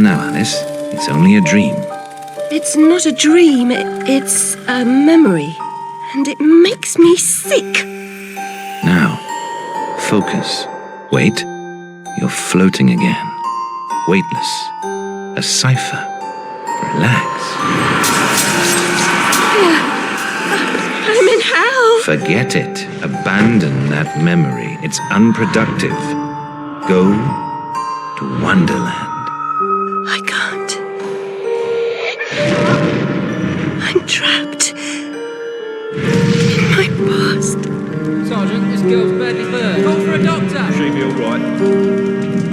Calm now, Alice. It's only a dream. It's not a dream, it's a memory. And it makes me sick. Now, focus. Wait. You're floating again. Weightless. A cipher. Relax. I'm in hell. Forget it. Abandon that memory. It's unproductive. Go to Wonderland. I can't. I'm trapped in my past. Sergeant, this girl's badly burned. Call for a doctor. She'll be all right.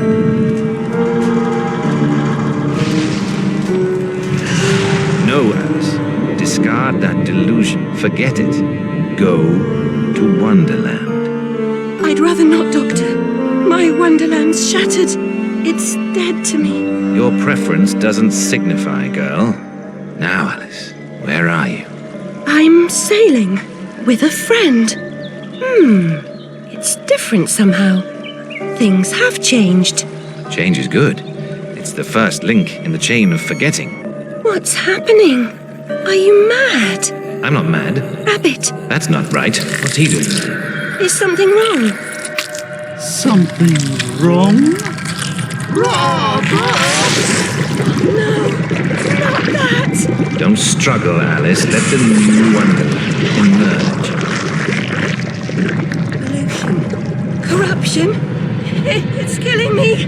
No, Alice. Discard that delusion. Forget it. Go to Wonderland. I'd rather not, Doctor. My Wonderland's shattered. It's dead to me. Your preference doesn't signify, girl. Now, Alice, where are you? I'm sailing with a friend. It's different somehow. Things have changed. Change is good. It's the first link in the chain of forgetting. What's happening? Are you mad? I'm not mad. Rabbit, That's not right. What's he doing? is something wrong? Something wrong? Not that! Don't struggle, Alice. Let the new Wonderland emerge. Pollution. Corruption. It's killing me.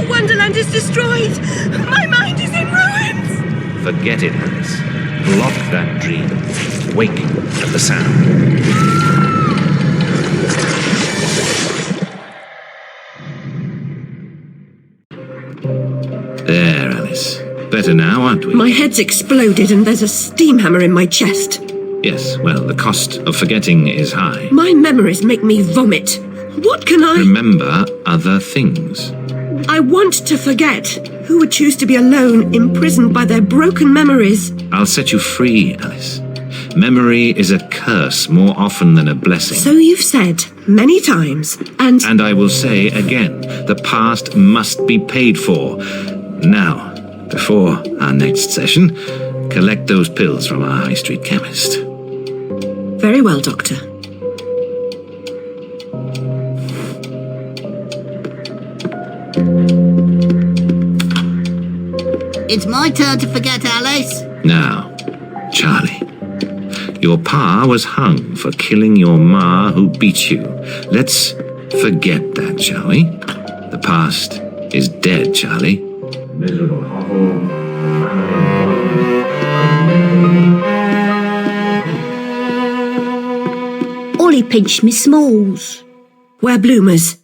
Wonderland is destroyed. My mind is in ruins. Forget it, Alice. Block that dream. Wake at the sound. There, Alice. Better now, aren't we? My head's exploded and there's a steam hammer in my chest. Yes, well, the cost of forgetting is high. My memories make me vomit. What can I... Remember other things. I want to forget. Who would choose to be alone, imprisoned by their broken memories? I'll set you free, Alice. Memory is a curse more often than a blessing. So you've said many times, and... And I will say again, the past must be paid for. Now, before our next session, collect those pills from our high street chemist. Very well, Doctor. It's my turn to forget, Alice. Now, Charlie, your pa was hung for killing your ma who beat you. Let's forget that, shall we? The past is dead, Charlie. Miserable hovel. Ollie pinched me smalls. We're bloomers.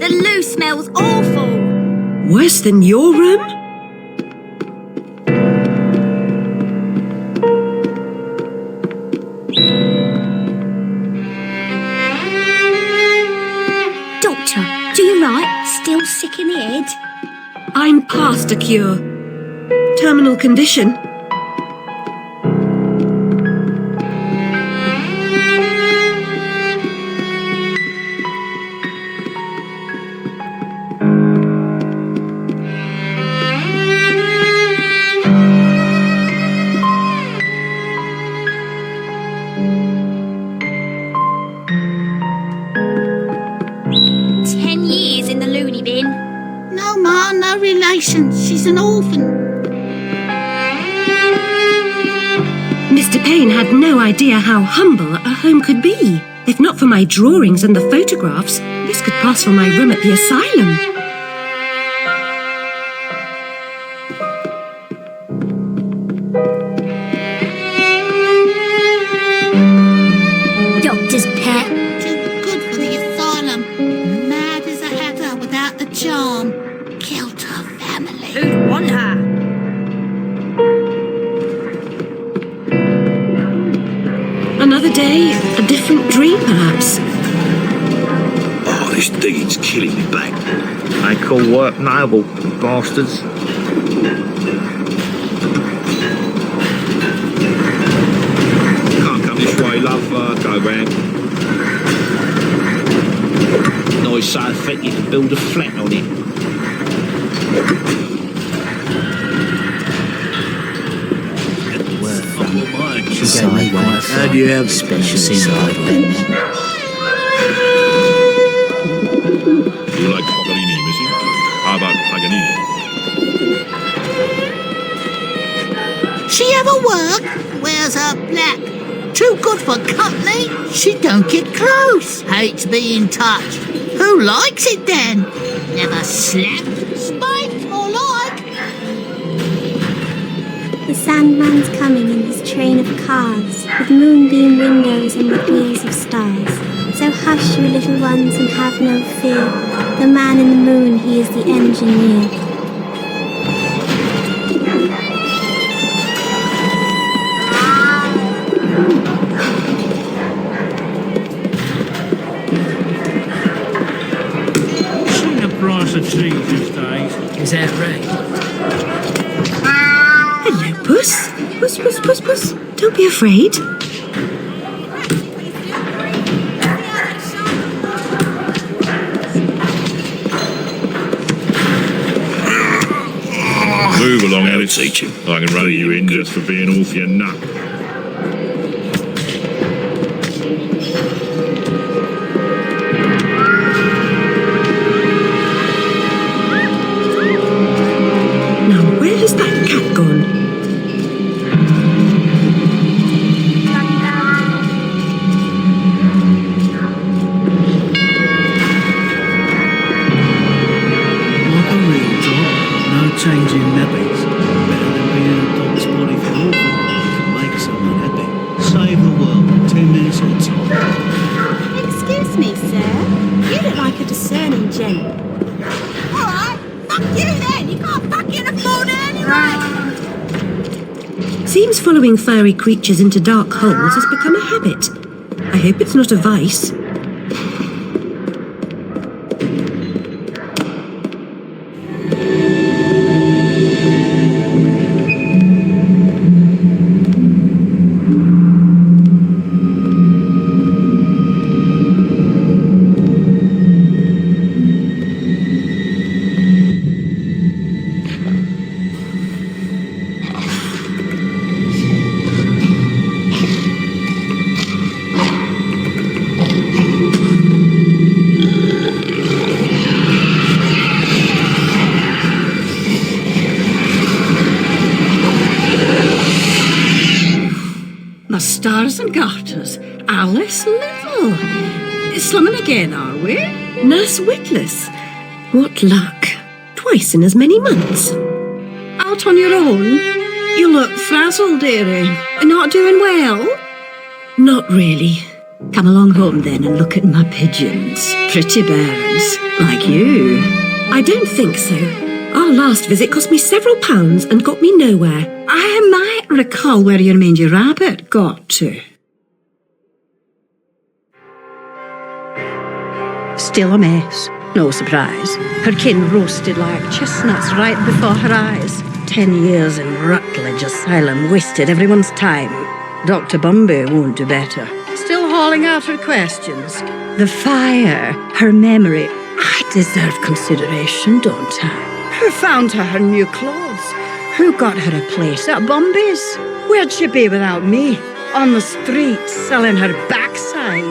The loo smells awful. Worse than your room? Doctor, do you right? Still sick in the head? I'm past a cure. Terminal condition. No, Ma, no relations. She's an orphan. Mr. Payne had no idea how humble a home could be. If not for my drawings and the photographs, this could pass for my room at the asylum. Doctor's pet. Too good for the asylum. Mad as a hatter without the charm. Killed her family. Who'd want her? Another day, a different dream, perhaps. Oh, this digging's killing me back. I call work noble, bastards. Can't come this way, love. Go round. Nice expect you to build a flat on it. How do you have special side wings? You like Paganini, Missy? How about Paganini? She ever work? Wears her black. Too good for company? She don't get close. Hates being touched. Who likes it then? Never slapped. Spanked, more like. The Sandman's coming in his train of cars, with moonbeam windows and with wheels of stars. So hush, you little ones, and have no fear. The man in the moon, he is the engineer. Seen the price of cheese these days. Is that right? Hello, Puss. Puss, Puss, Puss, Puss. Don't be afraid. Move along, Alice. I can run you in just for being off your nut. Now, where has that cat gone? Like a real job. No changing nappies. Better than being a dog's body for orphan. Make someone happy. Save the world. 10 minutes at a time. Excuse me, sir. You look like a discerning gent. Alright, fuck you then. You can't fucking afford it anyway. Seems following furry creatures into dark holes has become a habit. I hope it's not a vice. My stars and garters, Alice Little. Slumming again, are we? Nurse Witless. What luck. Twice in as many months. Out on your own? You look frazzled, dearie. Not doing well? Not really. Come along home then and look at my pigeons. Pretty birds, like you. I don't think so. Our last visit cost me several pounds and got me nowhere. I might recall where your mangy rabbit got to. Still a mess, no surprise. Her kin roasted like chestnuts right before her eyes. 10 years in Rutledge Asylum wasted everyone's time. Dr. Bumby won't do better. Still hauling out her questions. The fire, her memory. I deserve consideration, don't I? Who found her new clothes? Who got her a place at Bumby's? Where'd she be without me? On the street, selling her backside.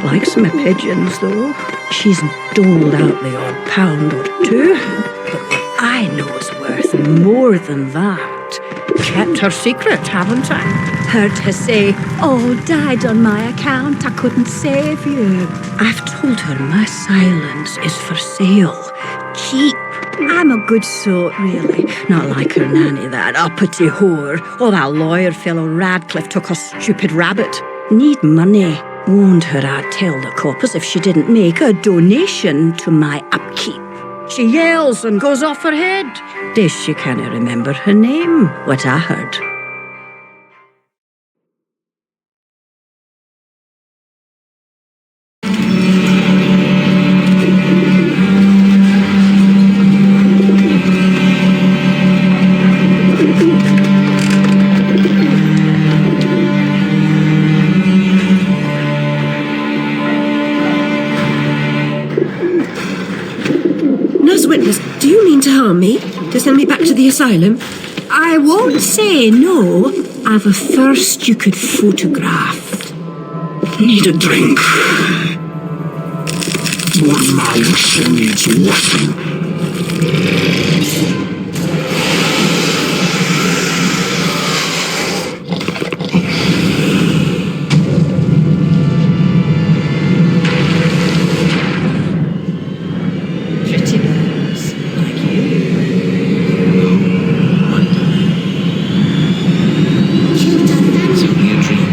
Likes my pigeons, though. She's doled out the odd pound or two. But what I know is worth more than that. Kept her secret, haven't I? Heard her say, "Oh, died on my account, I couldn't save you." I've told her my silence is for sale. Cheap. I'm a good sort, really. Not like her nanny, that uppity whore. Or that lawyer fellow Radcliffe took a stupid rabbit. Need money. Warned her I'd tell the coppers if she didn't make a donation to my upkeep. She yells and goes off her head. Guess she can't remember her name, what I heard. on me to send me back to the asylum? I won't say no. I've a thirst you could photograph. Need a drink. One my washing needs washing. Pretty birds, like you. You've done that. It's only a dream.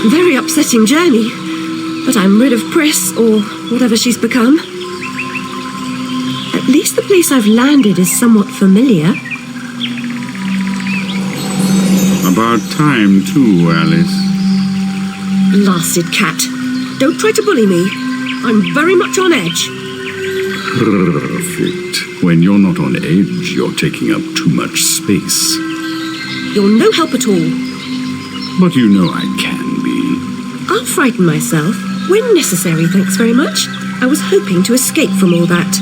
Very upsetting journey, but I'm rid of Priss, or whatever she's become. At least the place I've landed is somewhat familiar. About time, too, Alice. Blasted cat. Don't try to bully me. I'm very much on edge. Perfect. When you're not on edge, you're taking up too much space. You're no help at all. But you know I can be. I'll frighten myself when necessary, thanks very much. I was hoping to escape from all that.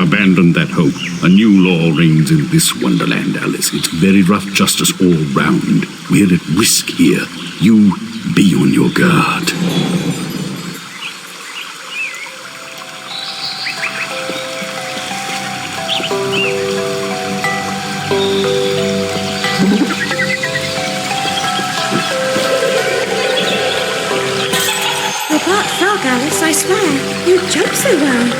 Abandon that hope. A new law reigns in this wonderland, Alice. It's very rough justice all round. We're at risk here. You be on your guard. You're part frog, Alice, I swear. You jump so well.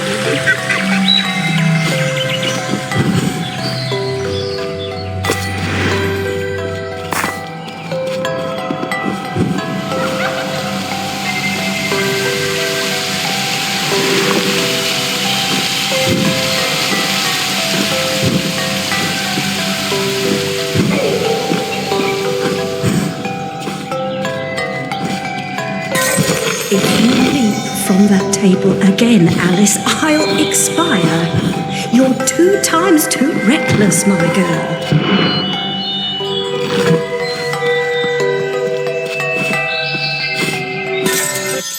If you leap from that table again, Alice, I'll expire. You're 2 times too reckless, my girl.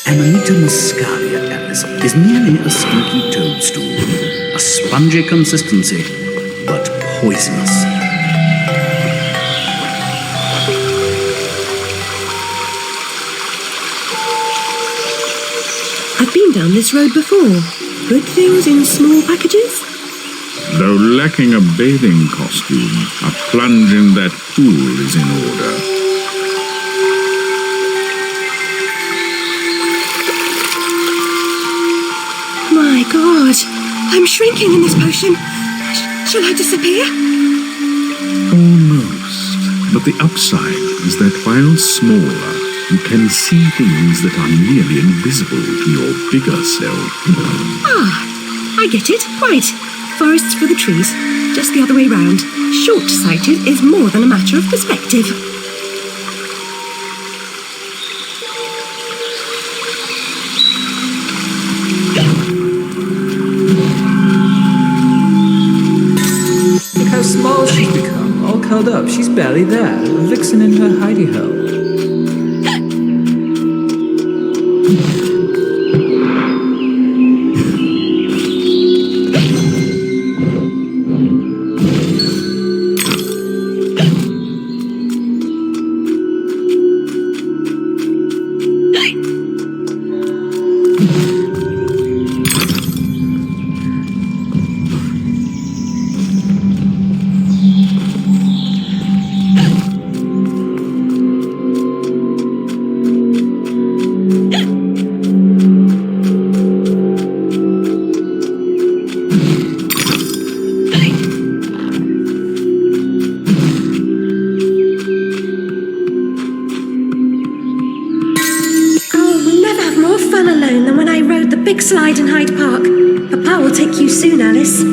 Amanita muscaria, Alice, is merely a stinky toadstool. A spongy consistency, but poisonous. I've been down this road before. Good things in small packages? Though lacking a bathing costume, a plunge in that pool is in order. My God, I'm shrinking in this potion. Shall I disappear? Almost. But the upside is that while smaller, you can see things that are nearly invisible to your bigger self. Ah, I get it. Right. Forests for the trees. Just the other way round. Short-sighted is more than a matter of perspective. Look how small she's become, all curled up. She's barely there. A vixen in her hidey hole. slide in Hyde Park. Papa will take you soon, Alice.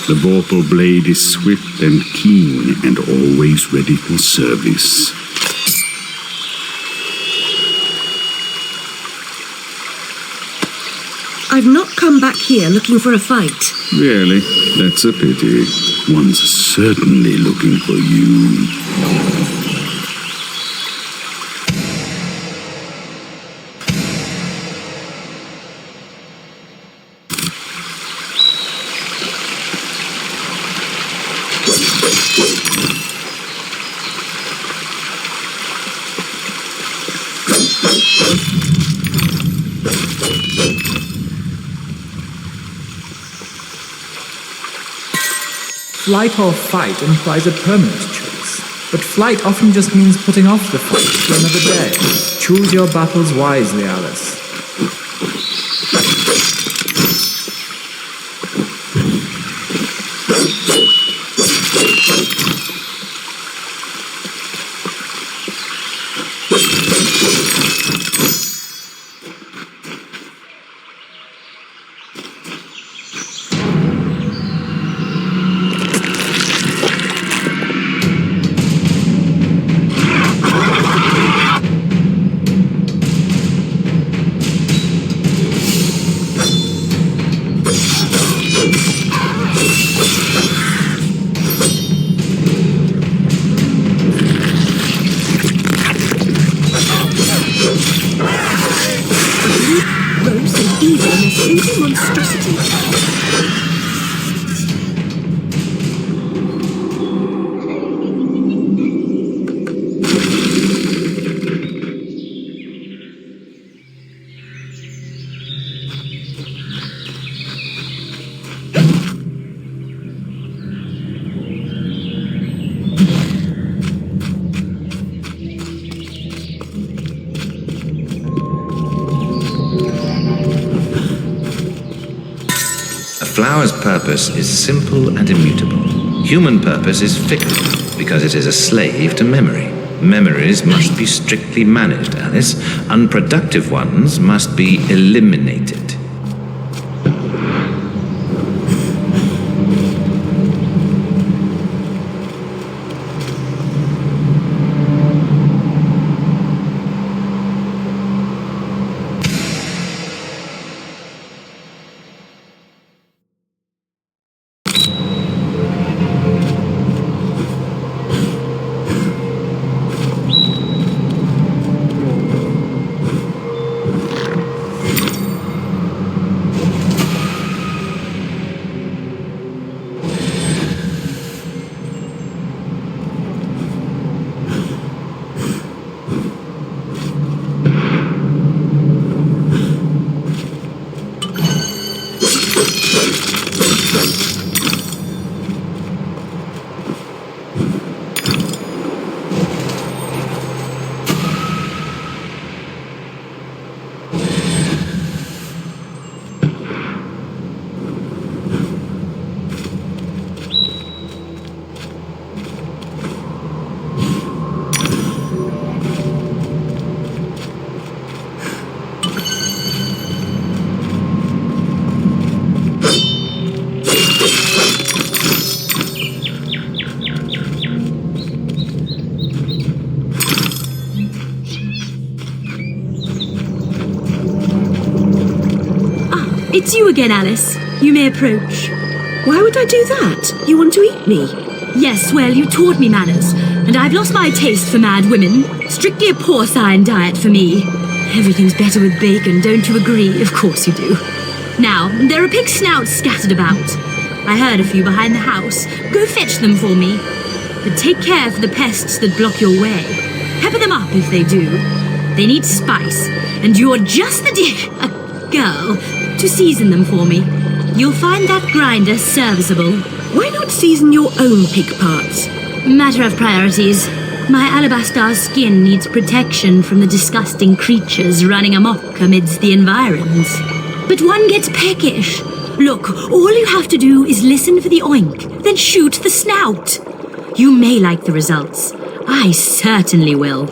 The vorpal blade is swift and keen and always ready for service. I've not come back here looking for a fight. Really? That's a pity. One's certainly looking for you. Flight or fight implies a permanent choice, but flight often just means putting off the fight for another day. Choose your battles wisely, Alice. Gross and evil in a single monstrosity. A flower's purpose is simple and immutable. Human purpose is fickle because it is a slave to memory. Memories must be strictly managed, Alice. Unproductive ones must be eliminated. It's you again, Alice. You may approach. Why would I do that? You want to eat me? Yes, well, you taught me manners, and I've lost my taste for mad women. Strictly a porcine diet for me. Everything's better with bacon, don't you agree? Of course you do. Now, there are pig snouts scattered about. I heard a few behind the house. Go fetch them for me. But take care for the pests that block your way. Pepper them up if they do. They need spice, and you're just the girl to season them for me. You'll find that grinder serviceable. Why not season your own pig parts? Matter of priorities. My alabaster skin needs protection from the disgusting creatures running amok amidst the environs. But one gets peckish. Look, all you have to do is listen for the oink, then shoot the snout. You may like the results. I certainly will.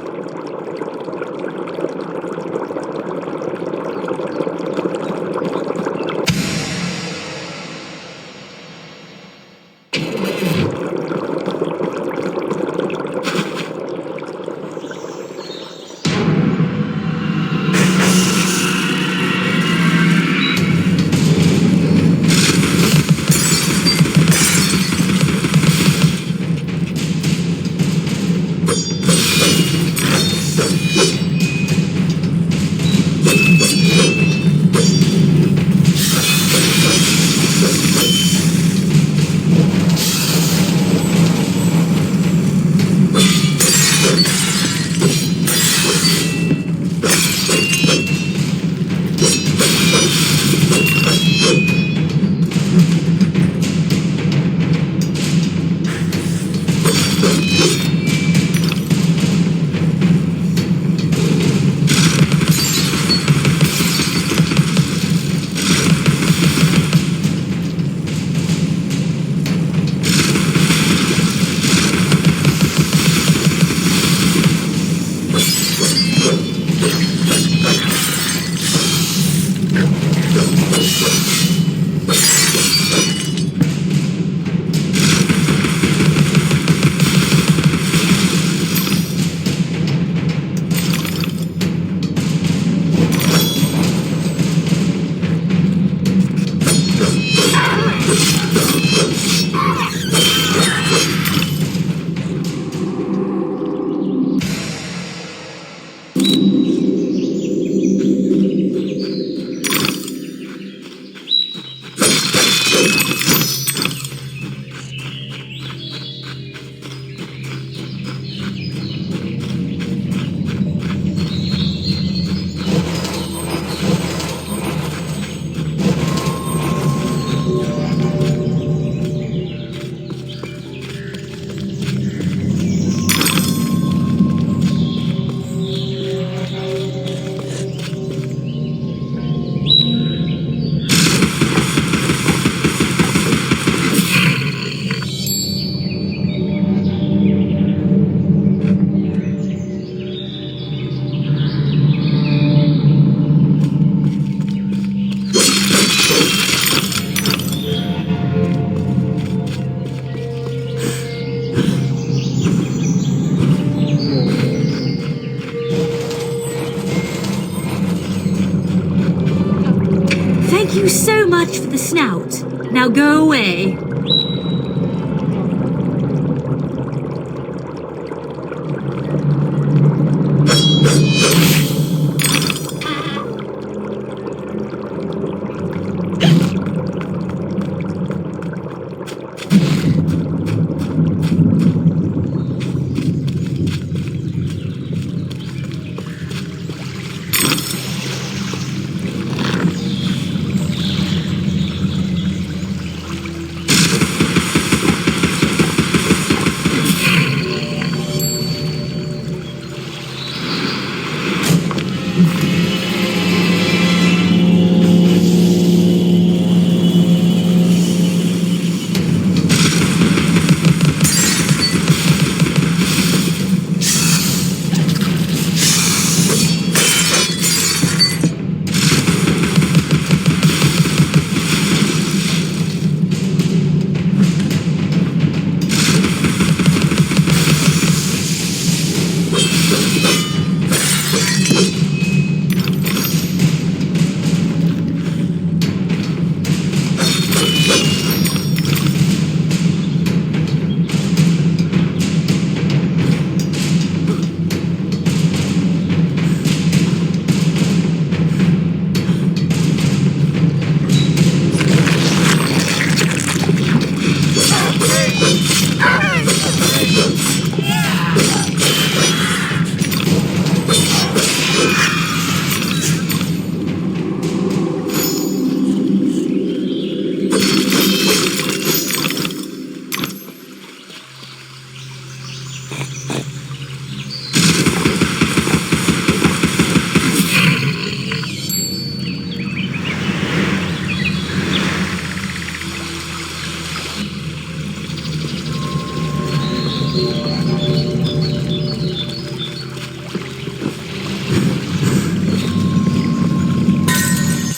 Thank you so much for the snout. Now go away.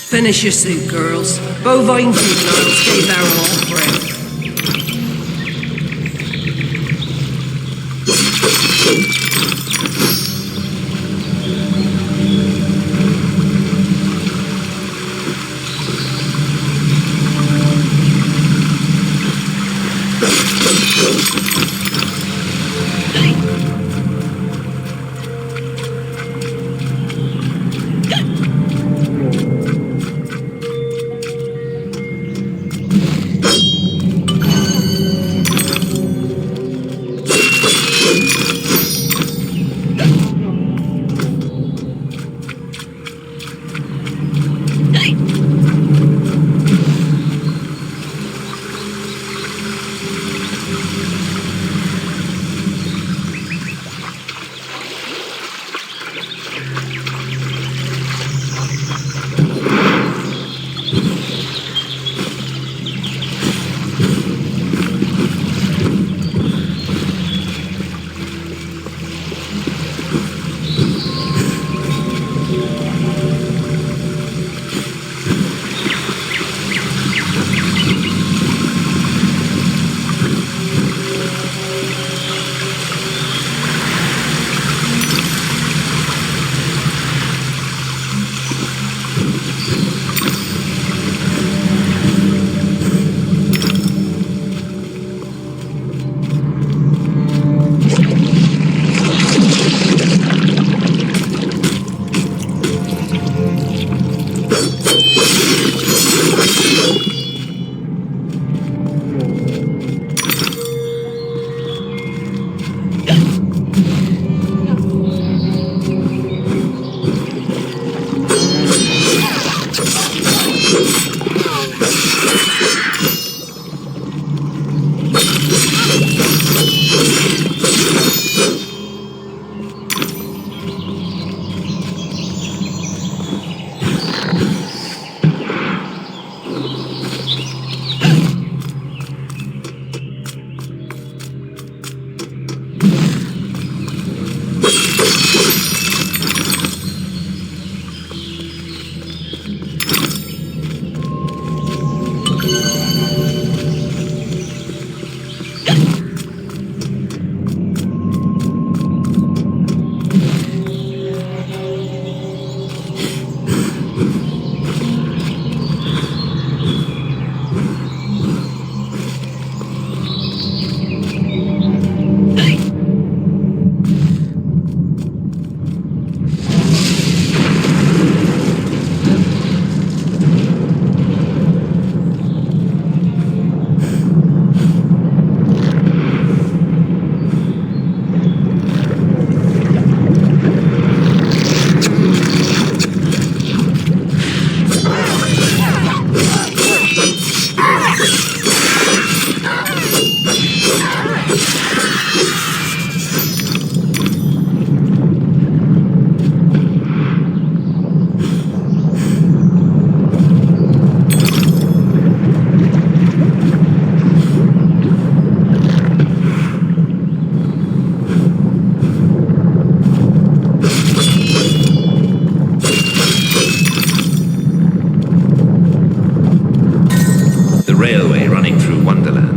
Finish your soup, girls. Bovine juveniles gave their all for it.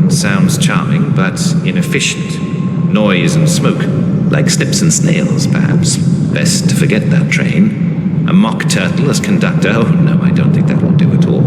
Sounds charming, but inefficient. Noise and smoke, like snips and snails, perhaps. Best to forget that train. A mock turtle as conductor? Oh no, I don't think that will do at all.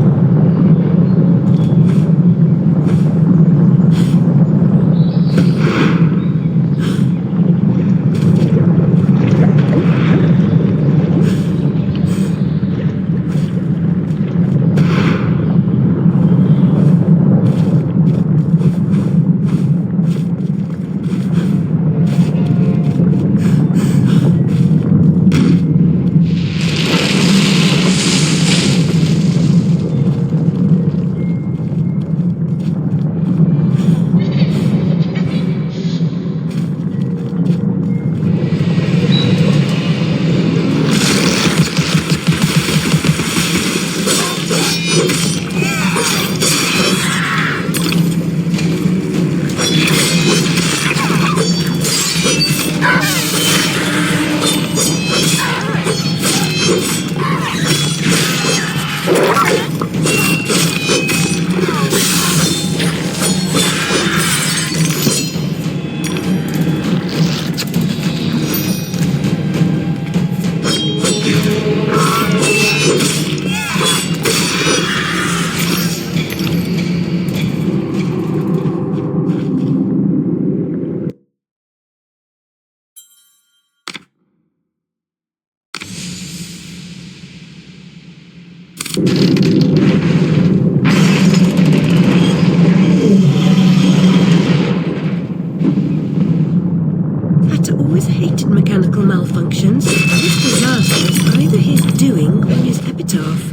I'd always hated mechanical malfunctions. This disaster is either his doing or his epitaph.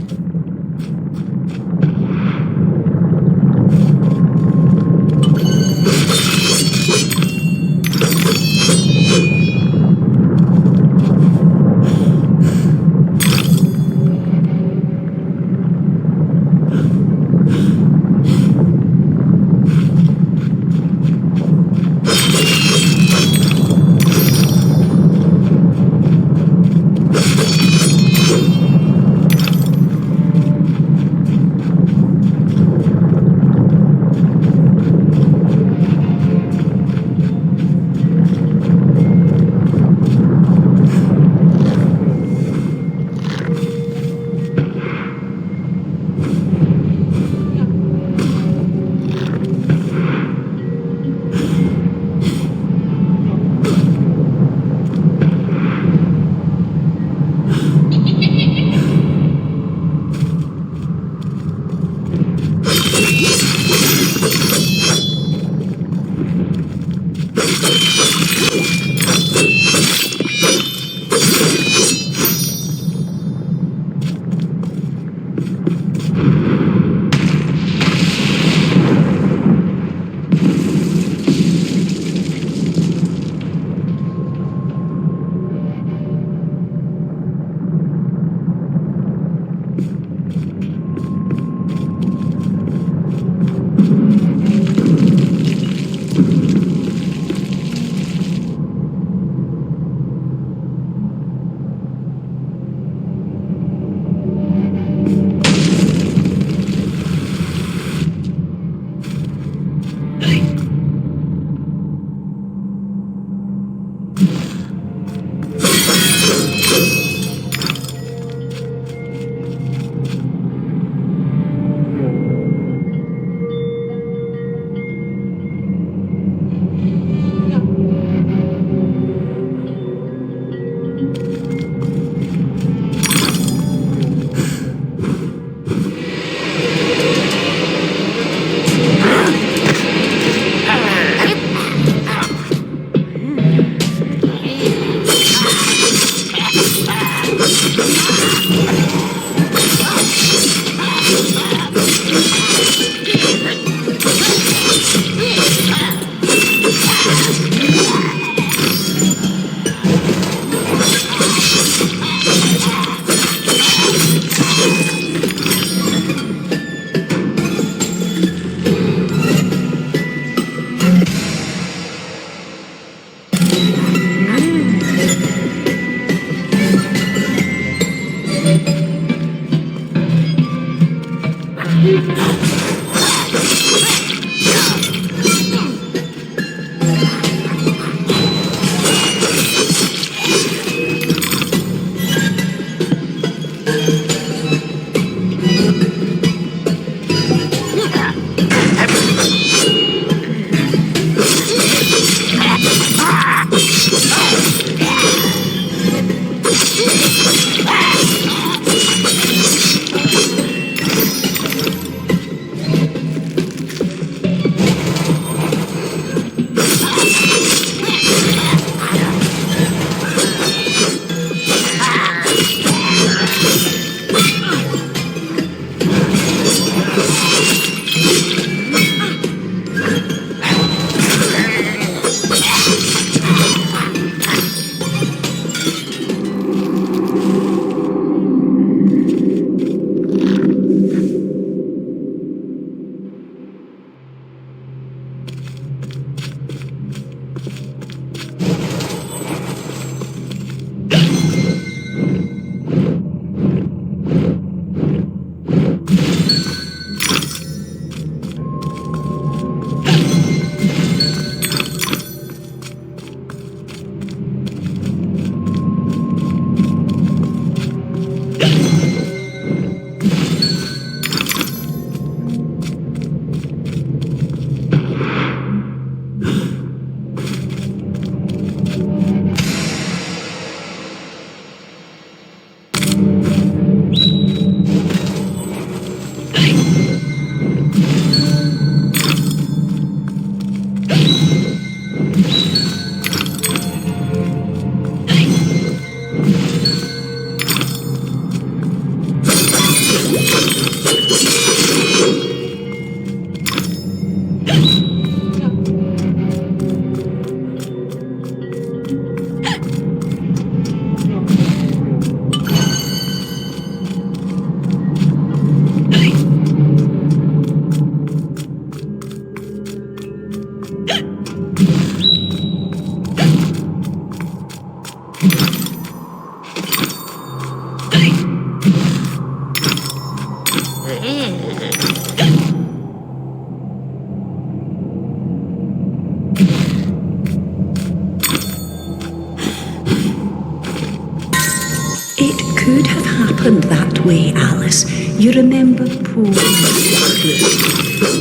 It could have happened that way, Alice. You remember poor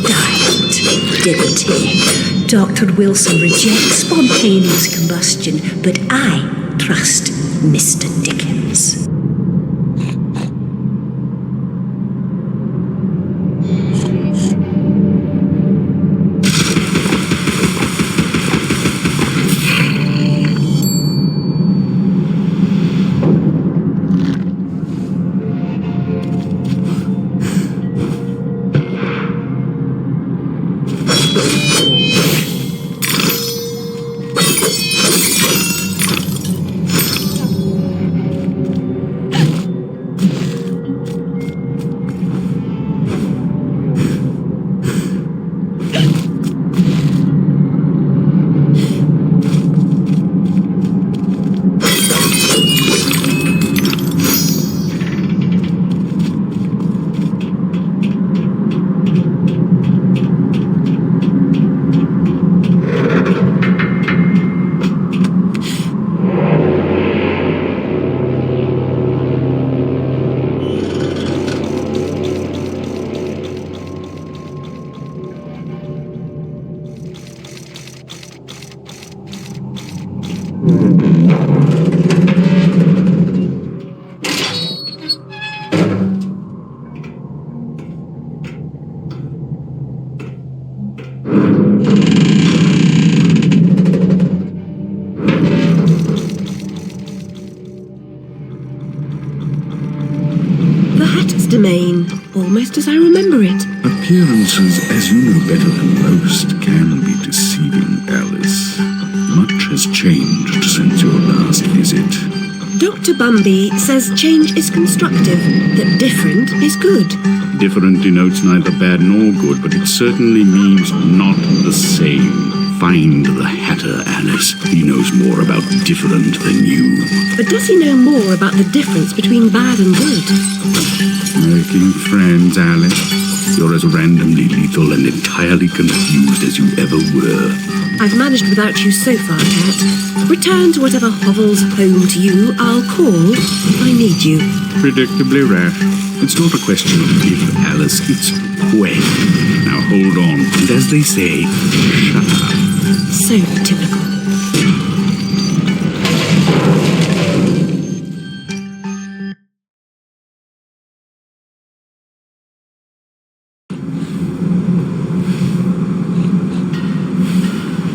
died, didn't he? Dr. Wilson rejects spontaneous combustion, but I trust Mr. Dickens. Domain, almost as I remember it. Appearances, as you know better than most, can be deceiving, Alice. Much has changed since your last visit. Dr. Bumby says change is constructive, that different is good. Different denotes neither bad nor good, but it certainly means not the same. Find the Hatter, Alice. He knows more about different than you. But does he know more about the difference between bad and good? Making friends, Alice. You're as randomly lethal and entirely confused as you ever were. I've managed without you so far, Cat. Return to whatever hovels home to you. I'll call if I need you. Predictably rash. It's not a question of if, Alice. It's when. Now hold on. And as they say, shut up. So typical.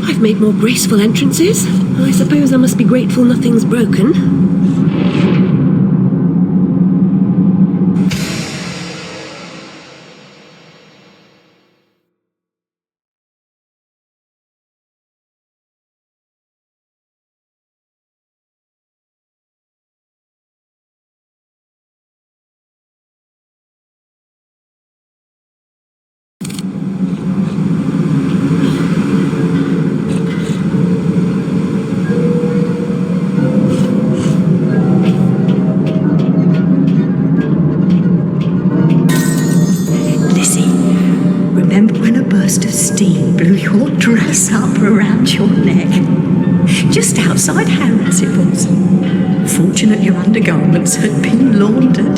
I've made more graceful entrances. I suppose I must be grateful nothing's broken. Your dress up around your neck. Just outside Harrods it was. Fortunate your undergarments had been laundered.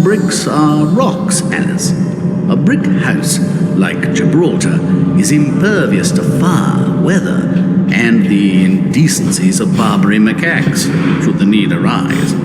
bricks are rocks, Alice. A brick house, like Gibraltar, is impervious to fire, weather, and the indecencies of Barbary macaques, should the need arise.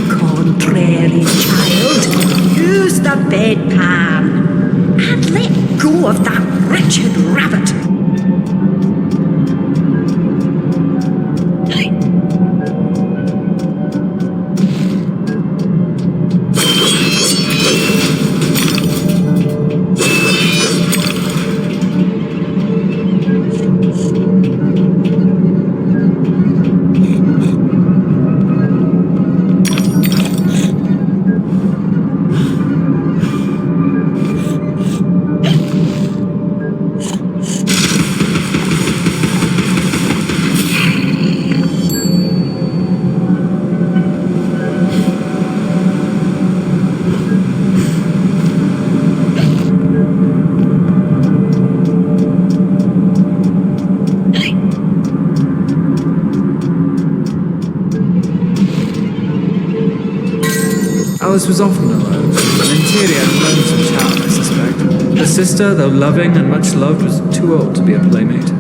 Contrary child, use the bedpan and let go of that wretched rabbit. Alice was often alone, an interior and lonesome child, I suspect. Her sister, though loving and much loved, was too old to be a playmate.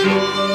Alice.